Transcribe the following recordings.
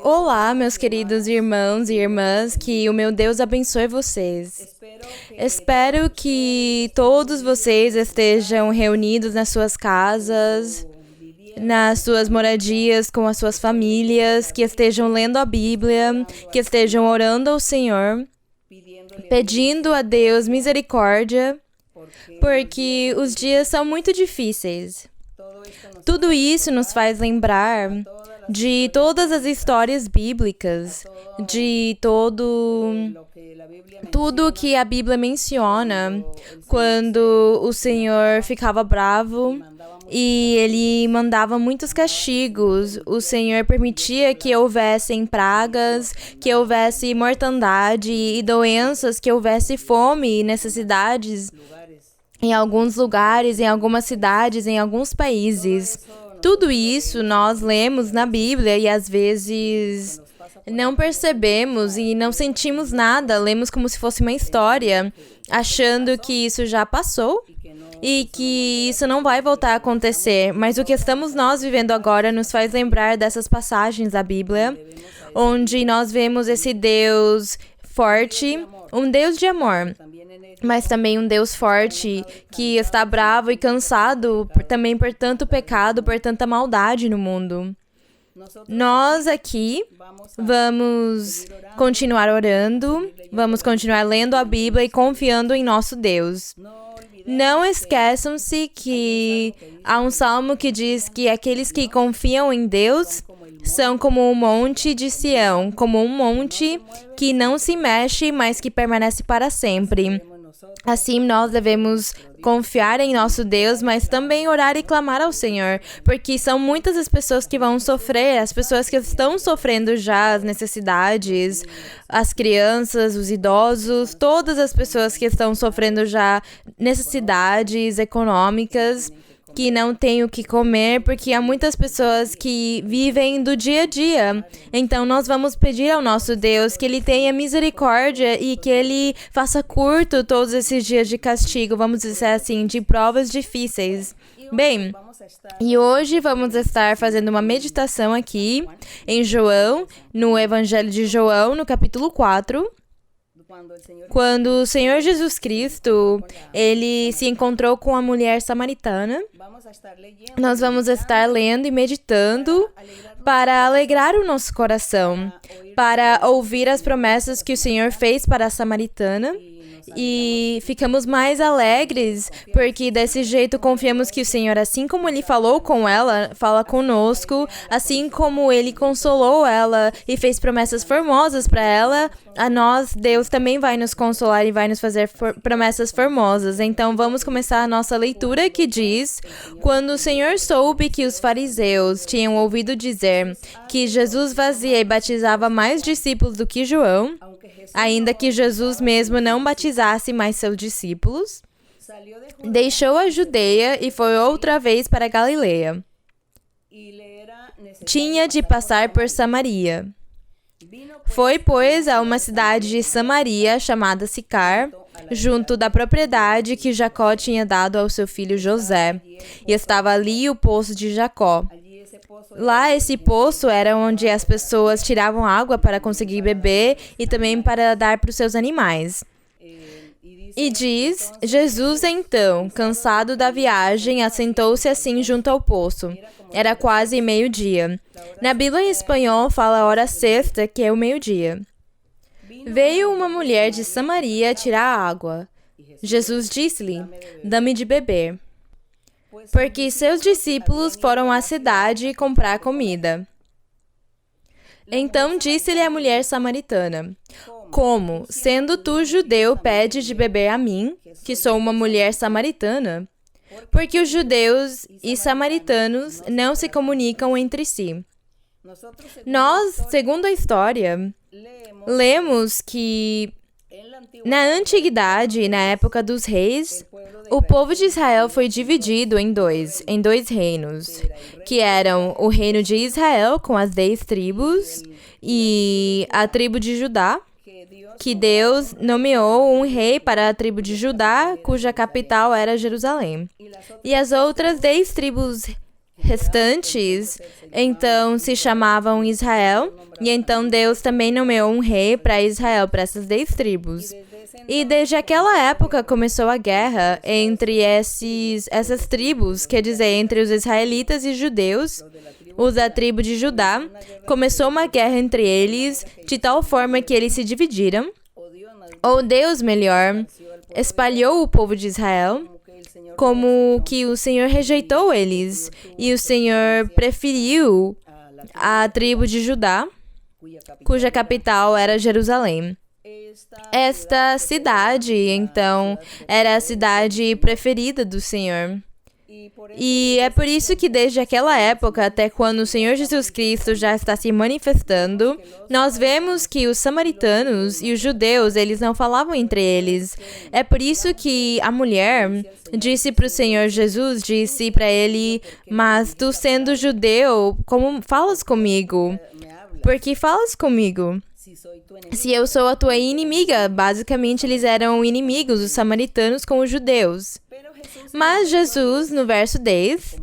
Olá, meus queridos irmãos e irmãs, que o meu Deus abençoe vocês. Espero que todos vocês estejam reunidos nas suas casas, nas suas moradias, com as suas famílias, que estejam lendo a Bíblia, que estejam orando ao Senhor, pedindo a Deus misericórdia, porque os dias são muito difíceis. Tudo isso nos faz lembrar de todas as histórias bíblicas, de tudo que a Bíblia menciona, quando o Senhor ficava bravo e ele mandava muitos castigos. O Senhor permitia que houvessem pragas, que houvesse mortandade e doenças, que houvesse fome e necessidades em alguns lugares, em algumas cidades, em alguns países. Tudo isso nós lemos na Bíblia e às vezes não percebemos e não sentimos nada, lemos como se fosse uma história, achando que isso já passou e que isso não vai voltar a acontecer. Mas o que estamos nós vivendo agora nos faz lembrar dessas passagens da Bíblia, onde nós vemos esse Deus forte, um Deus de amor, mas também um Deus forte que está bravo e cansado também por tanto pecado, por tanta maldade no mundo. Nós aqui vamos continuar orando, vamos continuar lendo a Bíblia e confiando em nosso Deus. Não esqueçam-se que há um salmo que diz que aqueles que confiam em Deus são como um monte de Sião, como um monte que não se mexe, mas que permanece para sempre. Assim, nós devemos confiar em nosso Deus, mas também orar e clamar ao Senhor, porque são muitas as pessoas que vão sofrer, as pessoas que estão sofrendo já as necessidades, as crianças, os idosos, todas as pessoas que estão sofrendo já necessidades econômicas, que não têm o que comer, porque há muitas pessoas que vivem do dia a dia. Então, nós vamos pedir ao nosso Deus que Ele tenha misericórdia e que Ele faça curto todos esses dias de castigo, vamos dizer assim, de provas difíceis. Bem, e hoje vamos estar fazendo uma meditação aqui em João, no Evangelho de João, no capítulo 4. Quando o Senhor Jesus Cristo, Ele se encontrou com a mulher samaritana, nós vamos estar lendo e meditando para alegrar o nosso coração, para ouvir as promessas que o Senhor fez para a samaritana. E ficamos mais alegres, porque desse jeito confiamos que o Senhor, assim como Ele falou com ela, fala conosco, assim como Ele consolou ela e fez promessas formosas para ela, a nós, Deus também vai nos consolar e vai nos fazer promessas formosas. Então vamos começar a nossa leitura que diz: quando o Senhor soube que os fariseus tinham ouvido dizer que Jesus fazia e batizava mais discípulos do que João, ainda que Jesus mesmo não batizasse mais seus discípulos, deixou a Judeia e foi outra vez para a Galileia. Tinha de passar por Samaria. Foi, pois, a uma cidade de Samaria, chamada Sicar, junto da propriedade que Jacó tinha dado ao seu filho José. E estava ali o poço de Jacó. Lá, esse poço era onde as pessoas tiravam água para conseguir beber e também para dar para os seus animais. E diz, Jesus então, cansado da viagem, assentou-se assim junto ao poço. Era quase meio-dia. Na Bíblia em espanhol fala a hora sexta, que é o meio-dia. Veio uma mulher de Samaria tirar água. Jesus disse-lhe, dá-me de beber. Porque seus discípulos foram à cidade comprar comida. Então disse-lhe a mulher samaritana, como, sendo tu judeu, pedes de beber a mim, que sou uma mulher samaritana? Porque os judeus e samaritanos não se comunicam entre si. Nós, segundo a história, lemos que na antiguidade, na época dos reis, o povo de Israel foi dividido em dois reinos, que eram o reino de Israel, com as 10 tribos, e a tribo de Judá, que Deus nomeou um rei para a tribo de Judá, cuja capital era Jerusalém. E as outras 10 tribos restantes, então se chamavam Israel, e então Deus também nomeou um rei para Israel, para essas 10 tribos. E desde aquela época começou a guerra entre essas tribos, quer dizer, entre os israelitas e judeus, os da tribo de Judá. Começou uma guerra entre eles, de tal forma que eles se dividiram. Ou Deus, melhor, espalhou o povo de Israel, como que o Senhor rejeitou eles, e o Senhor preferiu a tribo de Judá, cuja capital era Jerusalém. Esta cidade, então, era a cidade preferida do Senhor. E é por isso que desde aquela época até quando o Senhor Jesus Cristo já está se manifestando, nós vemos que os samaritanos e os judeus, eles não falavam entre eles. É por isso que a mulher disse para o Senhor Jesus, disse para ele, mas tu sendo judeu, como falas comigo? Por que falas comigo? Se eu sou a tua inimiga, basicamente eles eram inimigos, os samaritanos com os judeus. Mas Jesus, no verso 10,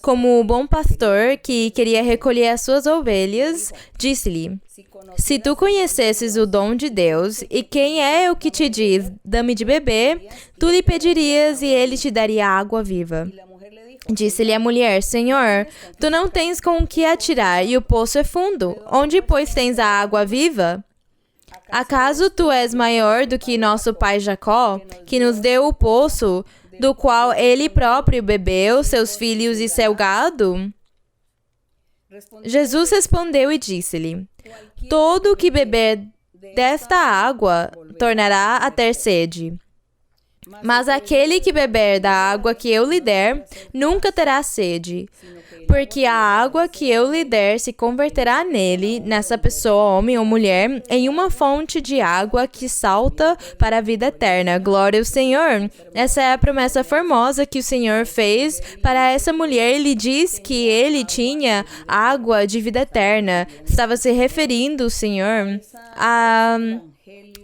como o bom pastor que queria recolher as suas ovelhas, disse-lhe, se tu conhecesses o dom de Deus, e quem é o que te diz, dá-me de beber, tu lhe pedirias e ele te daria água viva. Disse-lhe a mulher, Senhor, tu não tens com o que atirar, e o poço é fundo. Onde, pois, tens a água viva? Acaso tu és maior do que nosso pai Jacó, que nos deu o poço, do qual ele próprio bebeu, seus filhos e seu gado? Jesus respondeu e disse-lhe, todo o que beber desta água tornará a ter sede. Mas aquele que beber da água que eu lhe der, nunca terá sede, porque a água que eu lhe der se converterá nele, nessa pessoa, homem ou mulher, em uma fonte de água que salta para a vida eterna. Glória ao Senhor! Essa é a promessa formosa que o Senhor fez para essa mulher. Ele diz que ele tinha água de vida eterna. Estava se referindo, o Senhor,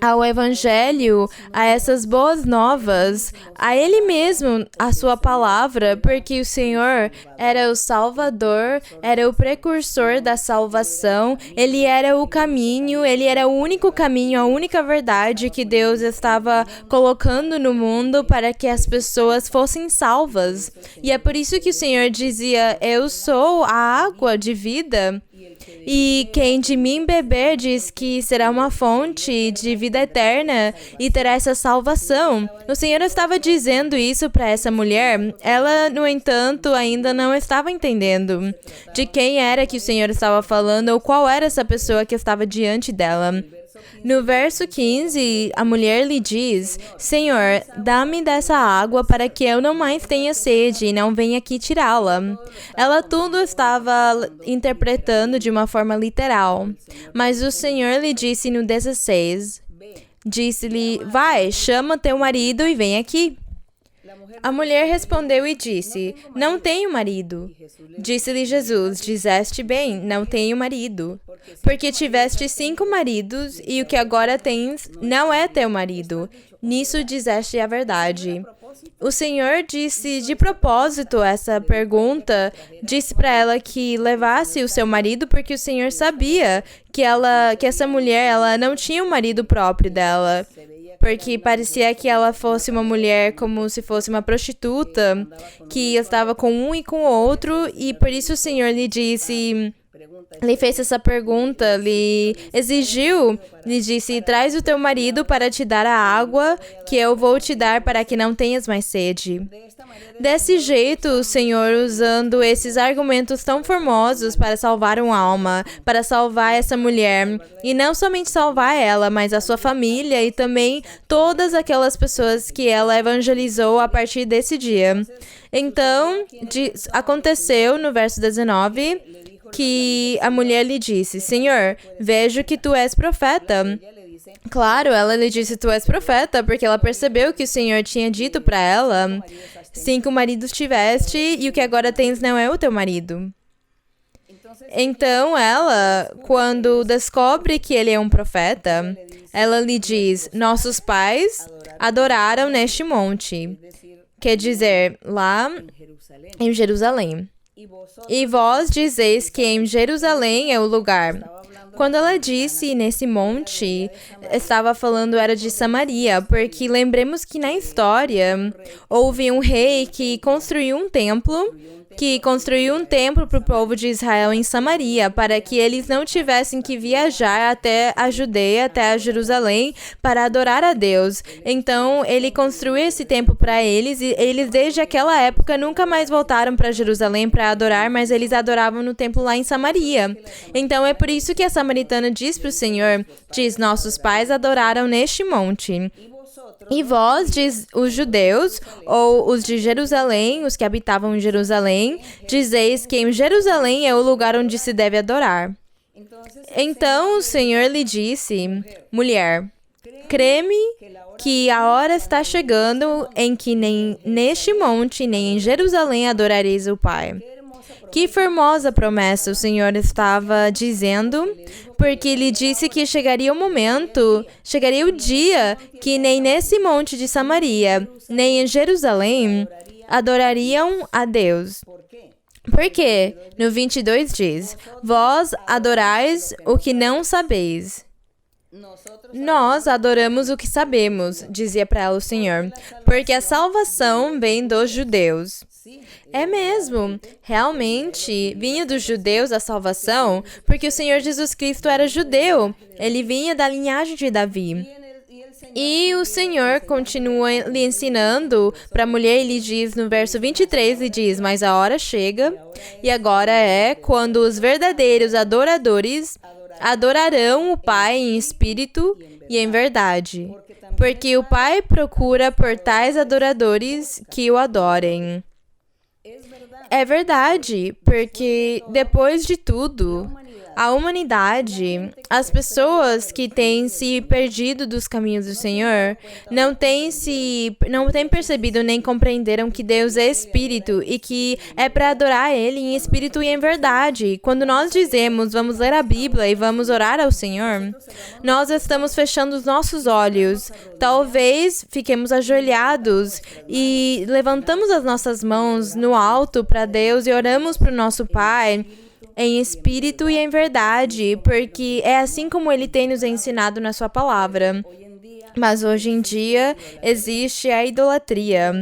ao Evangelho, a essas boas novas, a Ele mesmo, a sua palavra, porque o Senhor era o Salvador, era o precursor da salvação, Ele era o caminho, Ele era o único caminho, a única verdade que Deus estava colocando no mundo para que as pessoas fossem salvas. E é por isso que o Senhor dizia, eu sou a água de vida. E quem de mim beber diz que será uma fonte de vida eterna e terá essa salvação. O Senhor estava dizendo isso para essa mulher. Ela, no entanto, ainda não estava entendendo de quem era que o Senhor estava falando ou qual era essa pessoa que estava diante dela. No verso 15, a mulher lhe diz, Senhor, dá-me dessa água para que eu não mais tenha sede e não venha aqui tirá-la. Ela tudo estava interpretando de uma forma literal. Mas o Senhor lhe disse no 16, disse-lhe, vai, chama teu marido e vem aqui. A mulher respondeu e disse, não tenho marido. Disse-lhe Jesus, dizeste bem, não tenho marido, porque tiveste 5 maridos e o que agora tens não é teu marido. Nisso dizeste a verdade. O Senhor disse de propósito essa pergunta, disse para ela que levasse o seu marido porque o Senhor sabia que essa mulher ela não tinha um marido próprio dela. Porque parecia que ela fosse uma mulher como se fosse uma prostituta, que estava com um e com o outro, e por isso o Senhor lhe disse, lhe fez essa pergunta, lhe exigiu, lhe disse, traz o teu marido para te dar a água que eu vou te dar para que não tenhas mais sede. Desse jeito, o Senhor usando esses argumentos tão formosos para salvar uma alma, para salvar essa mulher, e não somente salvar ela, mas a sua família e também todas aquelas pessoas que ela evangelizou a partir desse dia. Então, aconteceu no verso 19, que a mulher lhe disse, Senhor, vejo que tu és profeta. Claro, ela lhe disse, tu és profeta, porque ela percebeu que o Senhor tinha dito para ela, 5 maridos tiveste e o que agora tens não é o teu marido. Então ela, quando descobre que ele é um profeta, ela lhe diz, nossos pais adoraram neste monte, quer dizer, lá em Jerusalém. E vós dizeis que em Jerusalém é o lugar. Quando ela disse nesse monte, estava falando era de Samaria, porque lembremos que na história houve um rei que construiu um templo para o povo de Israel em Samaria, para que eles não tivessem que viajar até a Judeia, até a Jerusalém, para adorar a Deus. Então, ele construiu esse templo para eles, e eles, desde aquela época, nunca mais voltaram para Jerusalém para adorar, mas eles adoravam no templo lá em Samaria. Então, é por isso que a samaritana diz para o Senhor, diz, nossos pais adoraram neste monte. E vós, diz os judeus, ou os de Jerusalém, os que habitavam em Jerusalém, dizeis que em Jerusalém é o lugar onde se deve adorar. Então o Senhor lhe disse, mulher, crê-me que a hora está chegando em que nem neste monte, nem em Jerusalém adorareis o Pai. Que formosa promessa o Senhor estava dizendo, porque lhe disse que chegaria o momento, chegaria o dia que nem nesse monte de Samaria, nem em Jerusalém, adorariam a Deus. Por quê? No 22 diz, vós adorais o que não sabeis. Nós adoramos o que sabemos, dizia para ela o Senhor, porque a salvação vem dos judeus. É mesmo, realmente, vinha dos judeus a salvação, porque o Senhor Jesus Cristo era judeu, ele vinha da linhagem de Davi. E o Senhor continua lhe ensinando para a mulher e lhe diz no verso 23, lhe diz, mas a hora chega, e agora é quando os verdadeiros adoradores adorarão o Pai em espírito e em verdade, porque o Pai procura por tais adoradores que o adorem. É verdade, porque depois de tudo, a humanidade, as pessoas que têm se perdido dos caminhos do Senhor, não têm percebido nem compreenderam que Deus é Espírito e que é para adorar Ele em espírito e em verdade. Quando nós dizemos, vamos ler a Bíblia e vamos orar ao Senhor, nós estamos fechando os nossos olhos. Talvez fiquemos ajoelhados e levantamos as nossas mãos no alto para Deus e oramos para o nosso Pai, em espírito e em verdade, porque é assim como Ele tem nos ensinado na sua palavra. Mas hoje em dia existe a idolatria.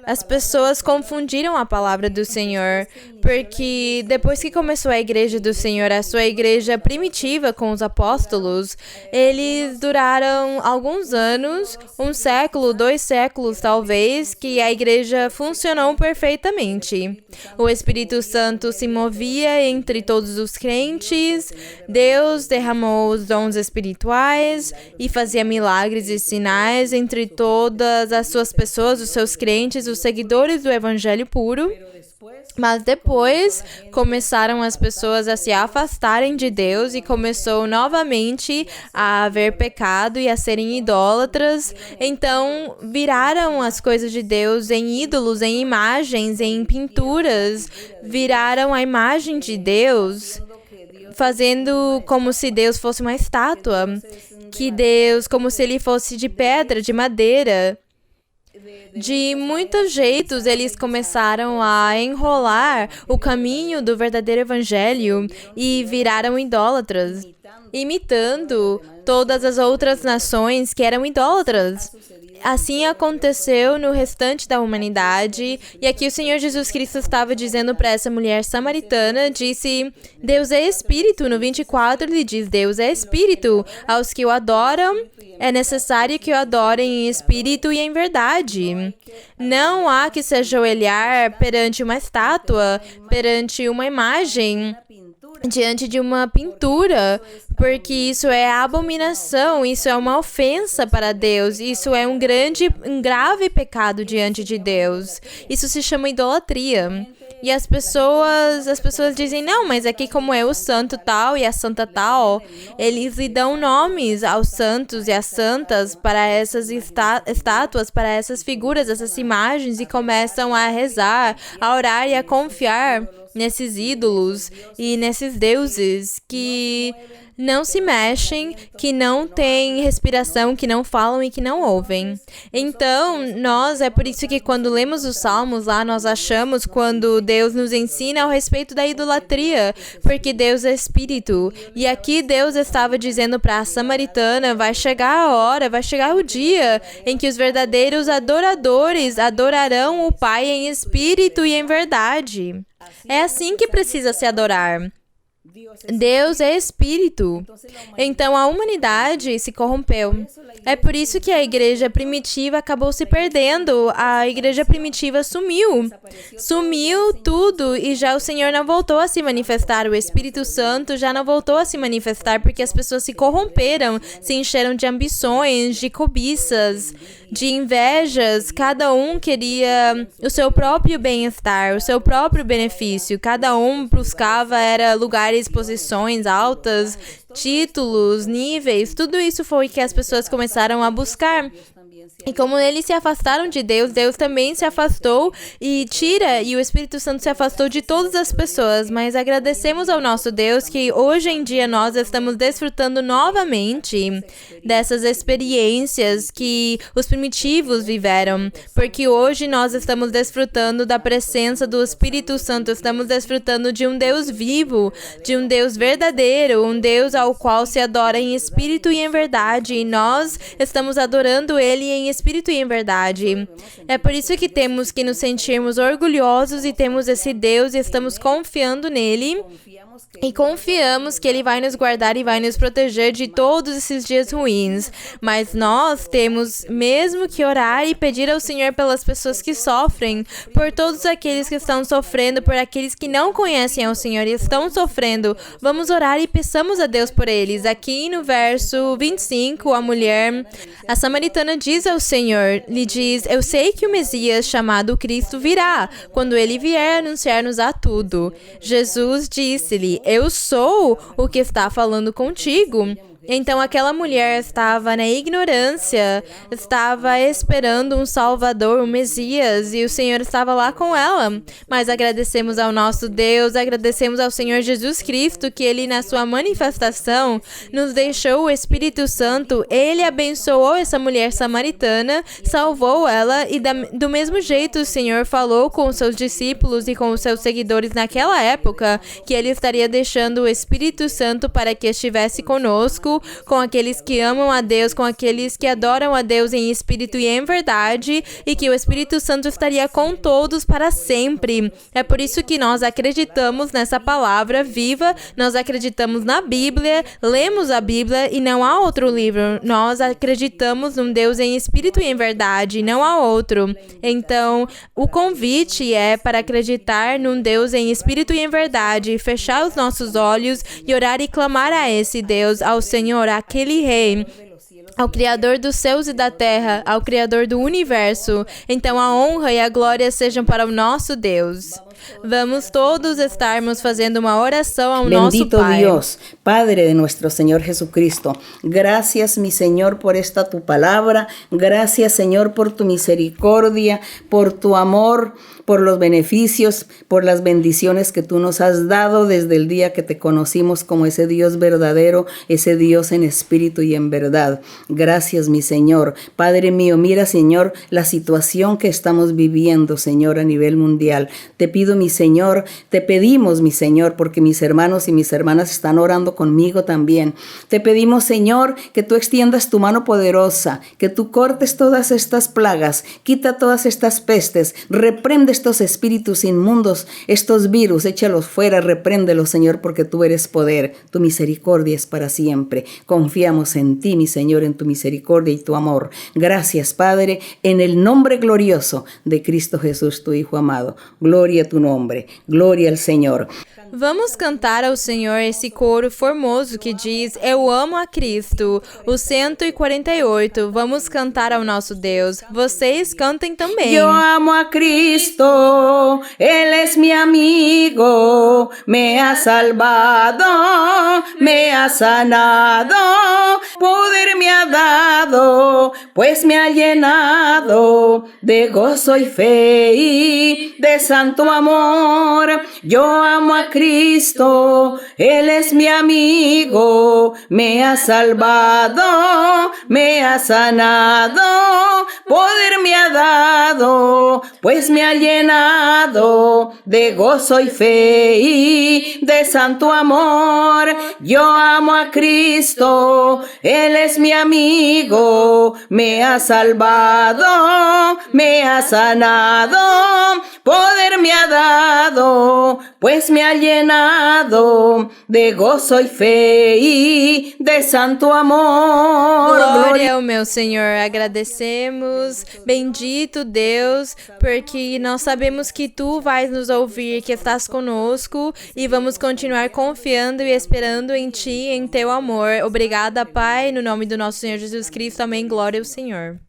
As pessoas confundiram a palavra do Senhor, porque depois que começou a igreja do Senhor, a sua igreja primitiva com os apóstolos, eles duraram alguns anos, 1 século, 2 séculos talvez, que a igreja funcionou perfeitamente. O Espírito Santo se movia entre todos os crentes, Deus derramou os dons espirituais e fazia milagres e sinais entre todas as suas pessoas, os seus crentes, os seguidores do Evangelho puro. Mas depois começaram as pessoas a se afastarem de Deus e começou novamente a haver pecado e a serem idólatras. Então viraram as coisas de Deus em ídolos, em imagens, em pinturas. Viraram a imagem de Deus, fazendo como se Deus fosse uma estátua, que Deus, como se ele fosse de pedra, de madeira. De muitos jeitos, eles começaram a enrolar o caminho do verdadeiro evangelho e viraram idólatras, imitando todas as outras nações que eram idólatras. Assim aconteceu no restante da humanidade, e aqui o Senhor Jesus Cristo estava dizendo para essa mulher samaritana, disse, Deus é Espírito, no 24 ele diz, Deus é Espírito, aos que o adoram, é necessário que o adorem em espírito e em verdade. Não há que se ajoelhar perante uma estátua, perante uma imagem, diante de uma pintura, porque isso é abominação, isso é uma ofensa para Deus, isso é um grave pecado diante de Deus. Isso se chama idolatria. E as pessoas dizem, não, mas aqui como é o santo tal e a santa tal, eles lhe dão nomes aos santos e às santas para essas estátuas, para essas figuras, essas imagens, e começam a rezar, a orar e a confiar nesses ídolos e nesses deuses que não se mexem, que não têm respiração, que não falam e que não ouvem. Então, é por isso que quando lemos os Salmos lá, nós achamos quando Deus nos ensina a respeito da idolatria, porque Deus é Espírito. E aqui Deus estava dizendo para a samaritana, vai chegar a hora, vai chegar o dia em que os verdadeiros adoradores adorarão o Pai em espírito e em verdade. É assim que precisa se adorar. Deus é Espírito. Então a humanidade se corrompeu. É por isso que a igreja primitiva acabou se perdendo. A igreja primitiva sumiu. Sumiu tudo e já o Senhor não voltou a se manifestar. O Espírito Santo já não voltou a se manifestar porque as pessoas se corromperam, se encheram de ambições, de cobiças, de invejas. Cada um queria o seu próprio bem-estar, o seu próprio benefício. Cada um buscava lugares, posições altas, títulos, níveis. Tudo isso foi que as pessoas começaram a buscar. E como eles se afastaram de Deus, Deus também se afastou e o Espírito Santo se afastou de todas as pessoas. Mas agradecemos ao nosso Deus que hoje em dia nós estamos desfrutando novamente dessas experiências que os primitivos viveram. Porque hoje nós estamos desfrutando da presença do Espírito Santo, estamos desfrutando de um Deus vivo, de um Deus verdadeiro, um Deus ao qual se adora em espírito e em verdade. E nós estamos adorando Ele em espírito e em verdade. É por isso que temos que nos sentirmos orgulhosos e temos esse Deus e estamos confiando nele. E confiamos que Ele vai nos guardar e vai nos proteger de todos esses dias ruins. Mas nós temos mesmo que orar e pedir ao Senhor pelas pessoas que sofrem, por todos aqueles que estão sofrendo, por aqueles que não conhecem ao Senhor e estão sofrendo. Vamos orar e peçamos a Deus por eles. Aqui no verso 25, a samaritana diz ao Senhor, lhe diz, eu sei que o Messias chamado Cristo virá, quando Ele vier anunciar-nos a tudo. Jesus disse-lhe, eu sou o que está falando contigo. Então aquela mulher estava na ignorância, estava esperando um Salvador, um Messias, e o Senhor estava lá com ela. Mas agradecemos ao nosso Deus, agradecemos ao Senhor Jesus Cristo, que Ele na sua manifestação nos deixou o Espírito Santo. Ele abençoou essa mulher samaritana, salvou ela, e do mesmo jeito o Senhor falou com os seus discípulos e com os seus seguidores naquela época, que Ele estaria deixando o Espírito Santo para que estivesse conosco, com aqueles que amam a Deus, com aqueles que adoram a Deus em espírito e em verdade, e que o Espírito Santo estaria com todos para sempre. É por isso que nós acreditamos nessa palavra viva, nós acreditamos na Bíblia, lemos a Bíblia e não há outro livro. Nós acreditamos num Deus em espírito e em verdade, não há outro. Então, o convite é para acreditar num Deus em espírito e em verdade, fechar os nossos olhos e orar e clamar a esse Deus, ao Senhor, aquele Rei, ao Criador dos céus e da terra, ao Criador do universo. Então a honra e a glória sejam para o nosso Deus. Vamos todos estarmos fazendo uma oração ao nosso Pai. Bendito Dios, Padre de nuestro Señor Jesucristo, gracias mi Señor por esta tu palabra, gracias Señor por tu misericordia, por tu amor, por los beneficios, por las bendiciones que tú nos has dado desde el día que te conocimos como ese Dios verdadero, ese Dios en espíritu y en verdad. Gracias mi Señor. Padre mío, mira Señor la situación que estamos viviendo Señor a nivel mundial. Te pido mi Señor, te pedimos mi Señor, porque mis hermanos y mis hermanas están orando conmigo también. Te pedimos Señor que tú extiendas tu mano poderosa, que tú cortes todas estas plagas, quita todas estas pestes, reprende estos espíritus inmundos, estos virus, échalos fuera, repréndelos Señor, porque tú eres poder, tu misericordia es para siempre. Confiamos en ti mi Señor, en tu misericordia y tu amor. Gracias Padre, en el nombre glorioso de Cristo Jesús, tu Hijo amado. Gloria a tu nombre, glória ao Senhor. Vamos cantar ao Senhor esse coro formoso que diz, eu amo a Cristo, o 148. Vamos cantar ao nosso Deus. Vocês cantem também. Eu amo a Cristo, Él es mi amigo, me ha salvado, me ha sanado, poder me ha dado, pues me ha llenado de gozo y fe y de santo amor. Yo amo a Cristo, Él es mi amigo, me ha salvado, me ha sanado, poder me ha dado, pues me ha llenado de gozo y fe y de santo amor. Yo amo a Cristo, Él es mi amigo, me ha salvado, me ha sanado, poder me ha dado, pues me ha llenado de gozo y fe y de santo amor. Glória ao meu Senhor, agradecemos, bendito Deus, porque nós sabemos que Tu vais nos ouvir, que estás conosco e vamos continuar confiando e esperando em Ti, em Teu amor. Obrigada, Pai, no nome do nosso Senhor Jesus Cristo, amém, glória ao Senhor.